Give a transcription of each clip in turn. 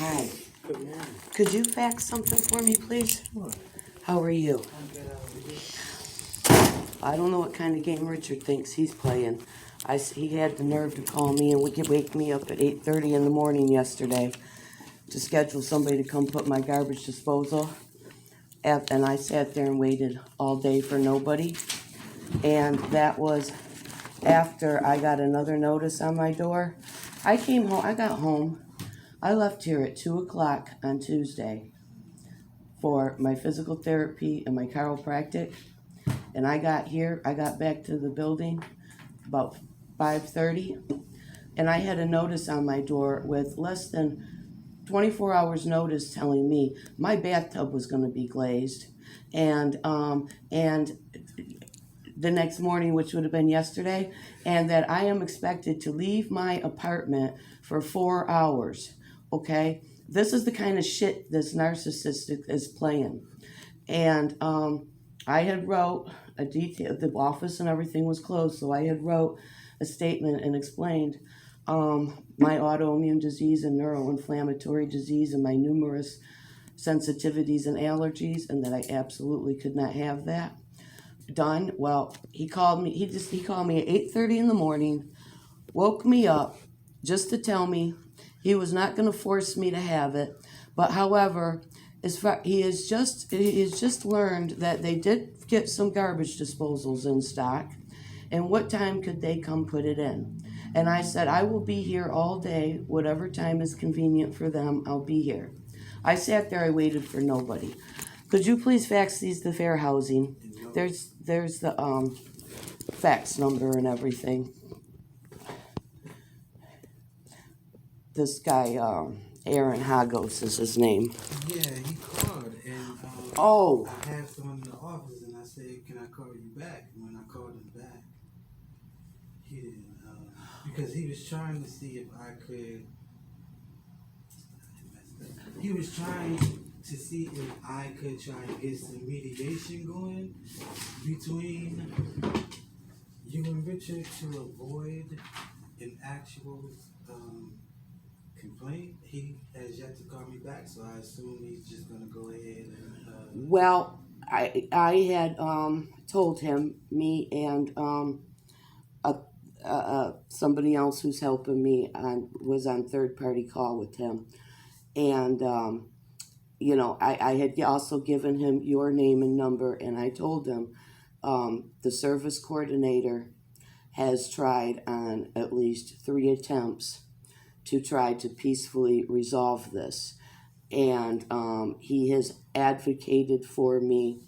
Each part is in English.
Hi. Good morning. Could you fax something for me, please? Sure. How are you? I'm good. How are you? I don't know what kind of game Richard thinks he's playing. He had the nerve to call me and wake me up at 8:30 in the morning yesterday to schedule somebody to come put my garbage disposal. And I sat there and waited all day for nobody. And that was after I got another notice on my door. I got home. I left here at 2 o'clock on Tuesday for my physical therapy and my chiropractic. And I got back to the building about 5:30. And I had a notice on my door with less than 24 hours notice telling me my bathtub was going to be glazed. And the next morning, which would have been yesterday, and that I am expected to leave my apartment for 4 hours. Okay? This is the kind of shit this narcissistic is playing. And I had wrote a detail, the office and everything was closed, so I had wrote a statement and explained my autoimmune disease and neuroinflammatory disease and my numerous sensitivities and allergies, and that I absolutely could not have that done. Well, he called me at 8:30 in the morning, woke me up just to tell me he was not going to force me to have it, but however, he has just learned that they did get some garbage disposals in stock, and what time could they come put it in? And I said, I will be here all day, whatever time is convenient for them, I'll be here. I sat there, I waited for nobody. Could you please fax these to Fair Housing? There's the fax number and everything. This guy, Aaron Hagos is his name. Yeah, he called and I had someone in the office and I said, "Can I call you back?" And when I called him back, he didn't because he was trying to see if I could. He was trying to see if I could try to get some mediation going between you and Richard to avoid an actual complaint. He has yet to call me back, so I assume he's just going to go ahead and... Well, I had told him, me and somebody else who's helping me was on third-party call with him. And, I had also given him your name and number, and I told him the service coordinator has tried on at least 3 attempts to try to peacefully resolve this. And he has advocated for me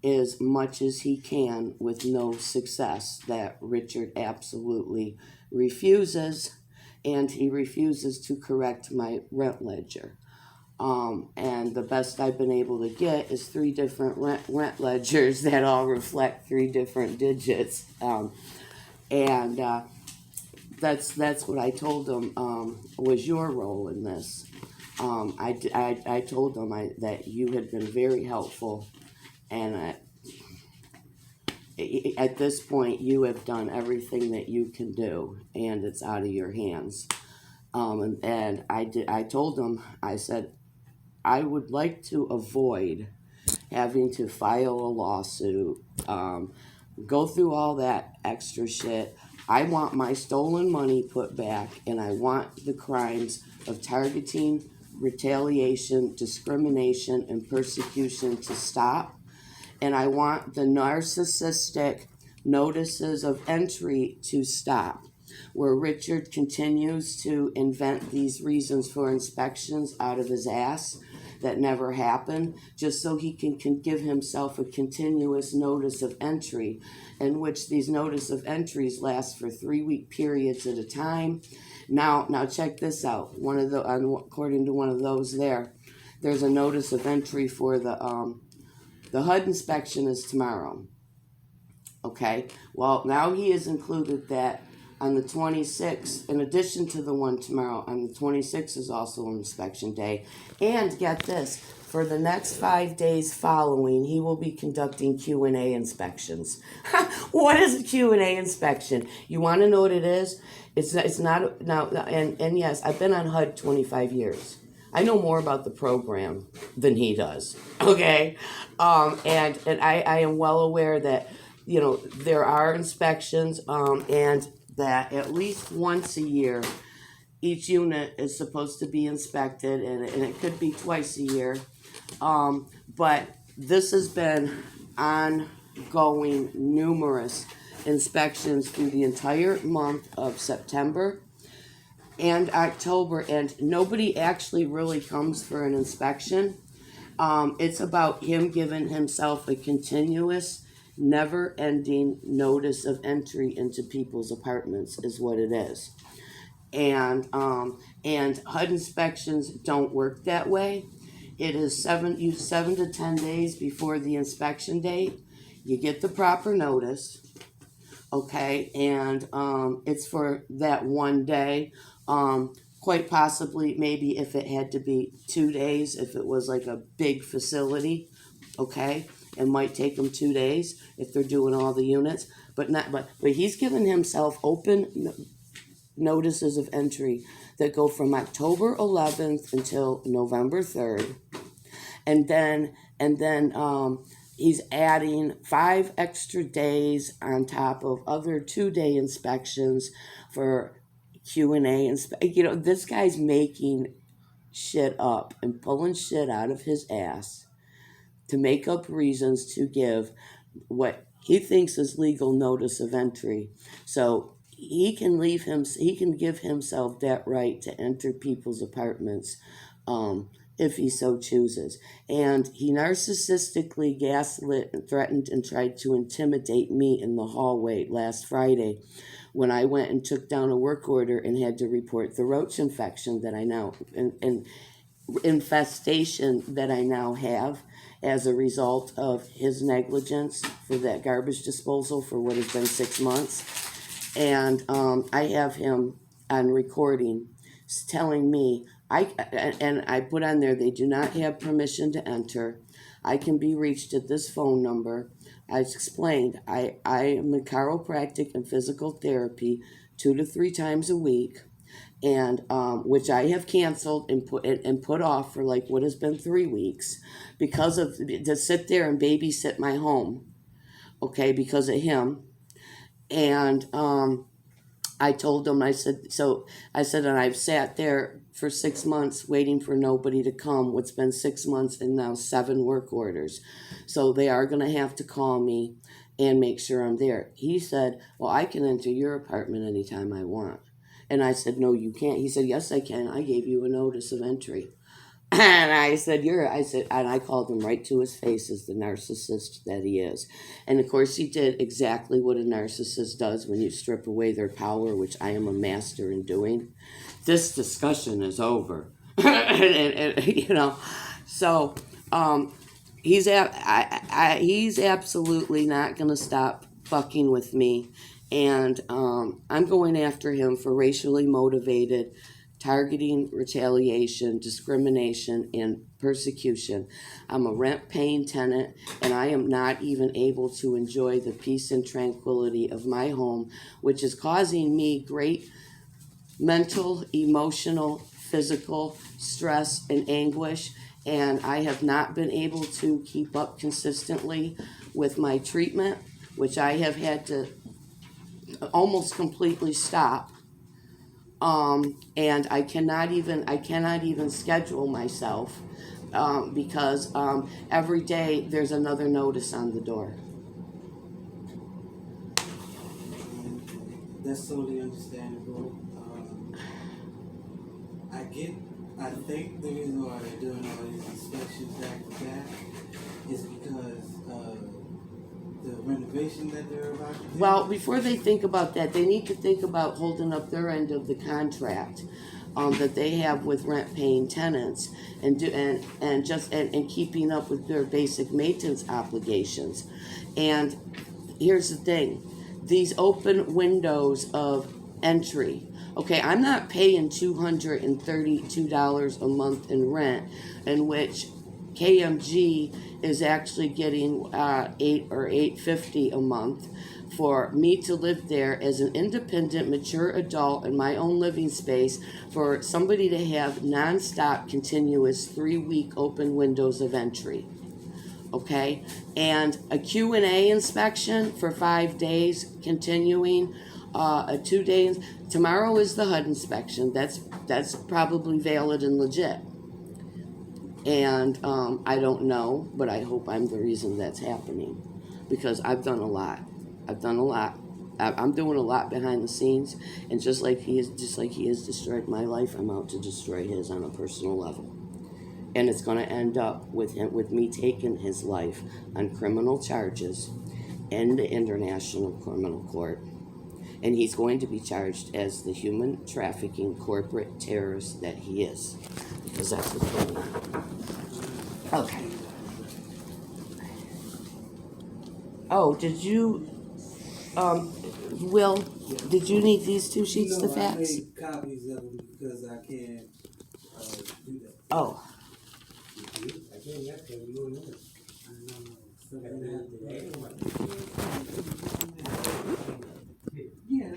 as much as he can with no success, that Richard absolutely refuses, and he refuses to correct my rent ledger. And the best I've been able to get is 3 different rent ledgers that all reflect 3 different digits. That's what I told him was your role in this. I told him that you had been very helpful, and at this point you have done everything that you can do, and it's out of your hands. And I told him, I said, I would like to avoid having to file a lawsuit, go through all that extra shit. I want my stolen money put back, and I want the crimes of targeting, retaliation, discrimination, and persecution to stop. And I want the narcissistic notices of entry to stop, where Richard continues to invent these reasons for inspections out of his ass that never happen, just so he can give himself a continuous notice of entry, in which these notice of entries last for 3-week periods at a time. Now check this out. According to one of those there's a notice of entry for the HUD inspection is tomorrow. Okay, well, now he has included that on the 26th, in addition to the one tomorrow, on the 26th is also an inspection day. And get this, for the next 5 days following, he will be conducting Q&A inspections. What is a Q&A inspection? You want to know what it is? It's not now, and yes, I've been on HUD 25 years. I know more about the program than he does. Okay, and I am well aware that there are inspections, and that at least once a year each unit is supposed to be inspected, and it could be twice a year. But this has been ongoing, numerous inspections through the entire month of September and October, and nobody actually really comes for an inspection. It's about him giving himself a continuous, never-ending notice of entry into people's apartments is what it is. And HUD inspections don't work that way. It is 7 to 10 days before the inspection date. You get the proper notice, okay, and it's for that one day. Quite possibly, maybe if it had to be 2 days, if it was like a big facility, okay, it might take them 2 days if they're doing all the units, but he's given himself open notices of entry that go from October 11th until November 3rd, and then he's adding 5 extra days on top of other 2-day inspections for Q&A. This guy's making shit up and pulling shit out of his ass to make up reasons to give what he thinks is legal notice of entry. So he can give himself that right to enter people's apartments, if he so chooses. And he narcissistically gaslit and threatened and tried to intimidate me in the hallway last Friday when I went and took down a work order and had to report the roach infection that I now, and infestation that I now have as a result of his negligence for that garbage disposal for what has been 6 months. And I have him on recording telling me, I put on there, they do not have permission to enter. I can be reached at this phone number. I explained, I am in chiropractic and physical therapy 2 to 3 times a week, and which I have canceled and put off for like what has been 3 weeks because of to sit there and babysit my home, okay, because of him. And I told him, I said, and I've sat there for 6 months waiting for nobody to come. What's been 6 months and now 7 work orders. So they are going to have to call me and make sure I'm there. He said, well, I can enter your apartment anytime I want. And I said, no, you can't. He said, yes, I can. I gave you a notice of entry. And I said, and I called him right to his face as the narcissist that he is. And of course, he did exactly what a narcissist does when you strip away their power, which I am a master in doing. This discussion is over. So he's absolutely not going to stop fucking with me. And I'm going after him for racially motivated targeting, retaliation, discrimination, and persecution. I'm a rent-paying tenant, and I am not even able to enjoy the peace and tranquility of my home, which is causing me great mental, emotional, physical stress and anguish, and I have not been able to keep up consistently with my treatment, which I have had to almost completely stop. And I cannot even schedule myself because every day there's another notice on the door. That's totally understandable. I think the reason why they're doing all these inspections back to back is because the renovation that they're about to do. Well, before they think about that, they need to think about holding up their end of the contract that they have with rent-paying tenants, and keeping up with their basic maintenance obligations. And here's the thing: these open windows of entry. Okay, I'm not paying $232 a month in rent, in which KMG is actually getting $8 or $8.50 a month. for me to live there as an independent, mature adult in my own living space, for somebody to have nonstop, continuous 3-week open windows of entry. Okay, and a Q&A inspection for 5 days, continuing, a 2 days. Tomorrow is the HUD inspection. That's probably valid and legit. And I don't know, but I hope I'm the reason that's happening, because I've done a lot. I'm doing a lot behind the scenes, and just like he has destroyed my life, I'm out to destroy his on a personal level. And it's going to end up with me taking his life on criminal charges in the International Criminal Court. And he's going to be charged as the human trafficking corporate terrorist that he is, because that's what's going on. Okay. Oh, did you, Will, did you need these 2 sheets to fax? I made copies of them because I can't do that. Oh. I can't get them, you know. Yeah.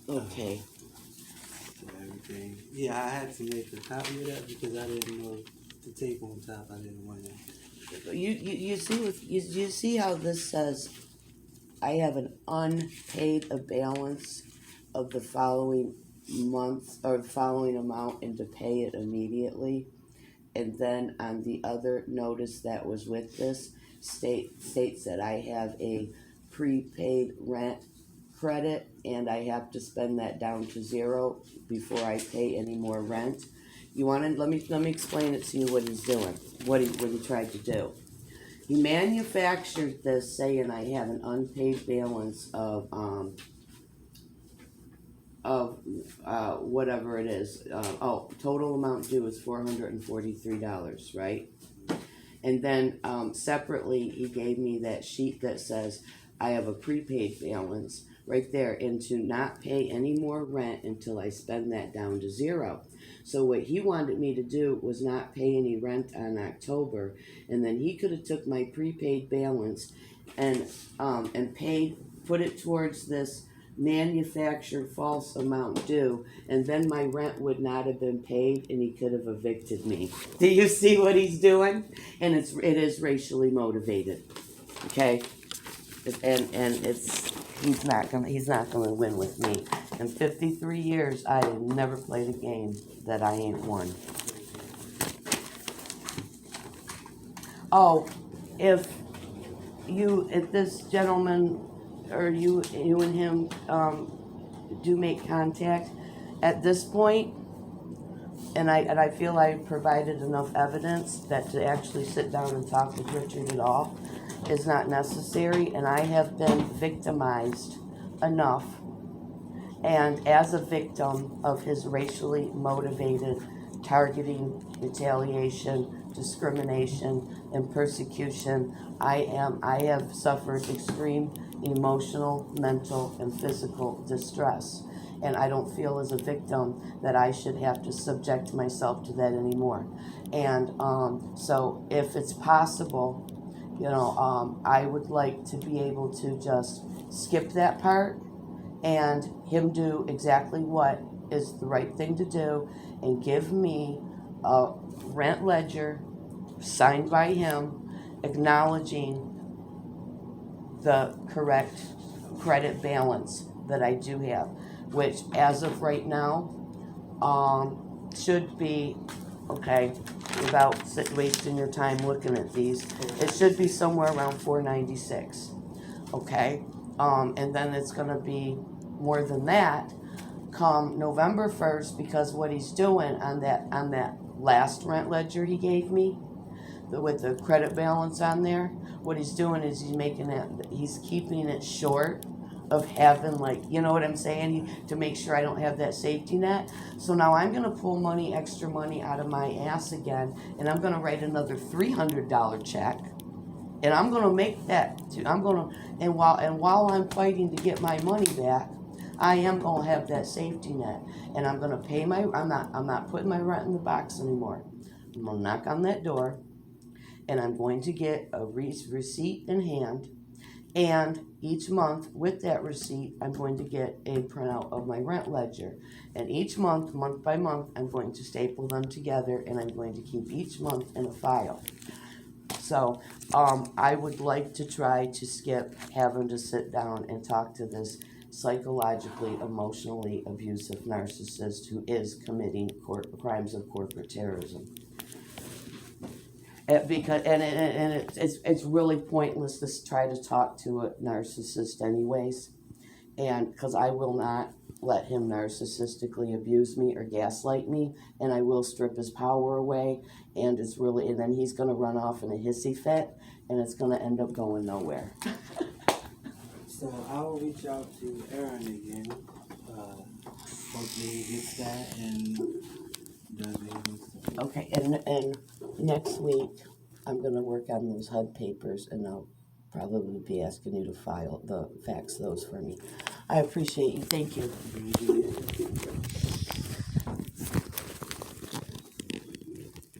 Okay. So everything. Yeah, I had to make a copy of that because I didn't know the tape on top. I didn't want it. You see how this says I have an unpaid balance of the following month or following amount and to pay it immediately. And then on the other notice that was with this states that I have a prepaid rent credit and I have to spend that down to zero before I pay any more rent. You want to let me explain it to you what he's doing, what he tried to do. He manufactured this saying I have an unpaid balance of whatever it is. Total amount due is $443, right? And then separately, he gave me that sheet that says I have a prepaid balance right there, and to not pay any more rent until I spend that down to zero. So what he wanted me to do was not pay any rent on October, and then he could have took my prepaid balance and put it towards this manufactured false amount due, and then my rent would not have been paid and he could have evicted me. Do you see what he's doing? And it is racially motivated. Okay? He's not gonna win with me. In 53 years I have never played a game that I ain't won. Oh, if this gentleman or you and him do make contact at this point, and I feel I provided enough evidence that to actually sit down and talk with Richard at all is not necessary, and I have been victimized enough, and as a victim of his racially motivated targeting, retaliation, discrimination, and persecution, I have suffered extreme emotional, mental, and physical distress. And I don't feel as a victim that I should have to subject myself to that anymore. And so if it's possible, I would like to be able to just skip that part and him do exactly what is the right thing to do and give me a rent ledger signed by him acknowledging the correct credit balance that I do have, which as of right now should be, okay, without wasting your time looking at these, it should be somewhere around $496, okay? And then it's gonna be more than that come November 1st, because what he's doing on that last rent ledger he gave me, with the credit balance on there, what he's doing is he's keeping it short of having, like, you know what I'm saying, to make sure I don't have that safety net. So now I'm gonna pull extra money out of my ass again, and I'm gonna write another $300 check, and I'm gonna make that. And while I'm fighting to get my money back, I am gonna have that safety net, and I'm gonna pay I'm not putting my rent in the box anymore. I'm gonna knock on that door, and I'm going to get a receipt in hand, and each month with that receipt, I'm going to get a printout of my rent ledger. And each month by month, I'm going to staple them together, and I'm going to keep each month in a file. So I would like to try to skip having to sit down and talk to this psychologically, emotionally abusive narcissist who is committing crimes of corporate terrorism. Because it's really pointless to try to talk to a narcissist anyways, and because I will not let him narcissistically abuse me or gaslight me, and I will strip his power away, and then he's going to run off in a hissy fit, and it's going to end up going nowhere. So I will reach out to Aaron again. Hopefully he gets that and does it. Okay, and next week I'm going to work on those HUD papers, and I'll probably be asking you to fax those for me. I appreciate you. Thank you.